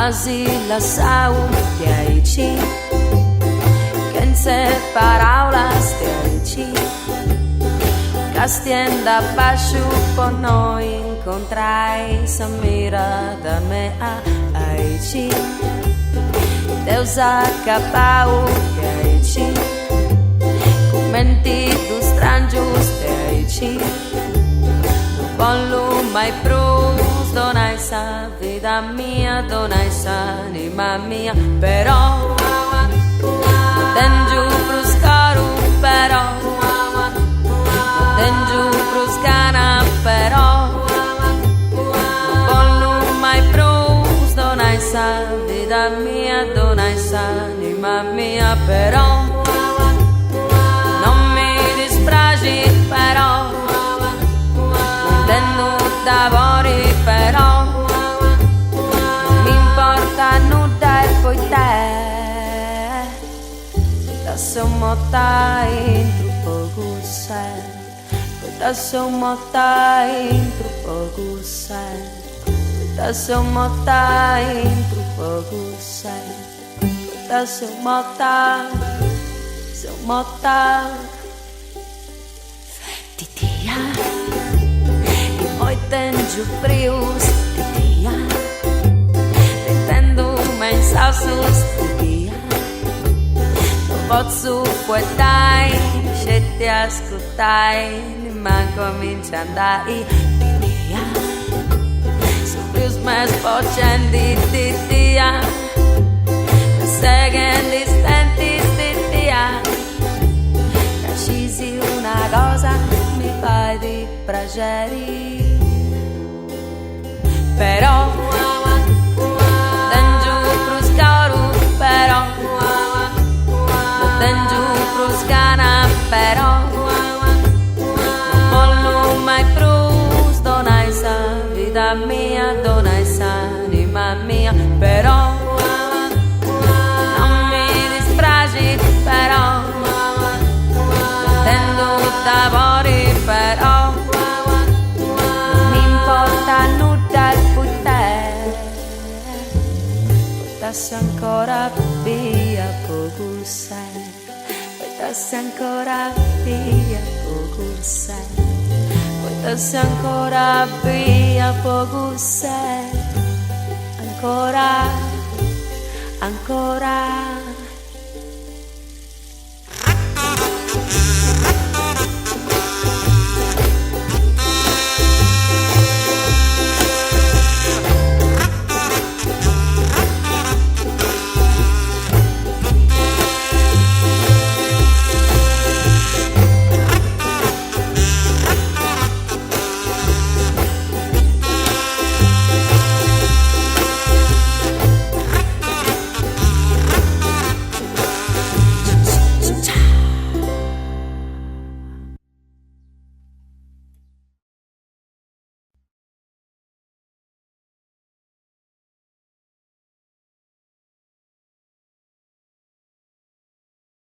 quasi la saúl te aici, que en se paraules te aici, que stienda baixo por noi incontrai sa mira da me aici, Deus acabau te aici, commenti dos strangios te aici, Pollu mai prus, donai sa vida mia, donai sa anima mia, però tengiu prus caro, però tengiu prus gana, però pollu mai prus, donai sa vida mia, donai sa anima mia, però non mi dispragi, però d'amore, però non mi importa nulla e poi te da sommotta in troppo gussè, da sommotta in troppo gussè, da sommotta in troppo gussè, da sommotta titia. Tengiu prius de dia, tentando mensaços de dia. Non posso puetai, se ti ascoltai, ma comincia a andare di dia. Sobre os meus pocendi de dia, seguen distantes de dia. Cascisi una cosa, mi fai di piacere. Però tengiu prus caro, però tengiu prus gana, però pollu mai prus, donai sa vida mia, donai sa anima mia, però non mi dispragi, però tendo d'amore, però non mi importa nulla. Portassi ancora via poco sei, portassi ancora via poco sei, portassi ancora via poco sei, ancora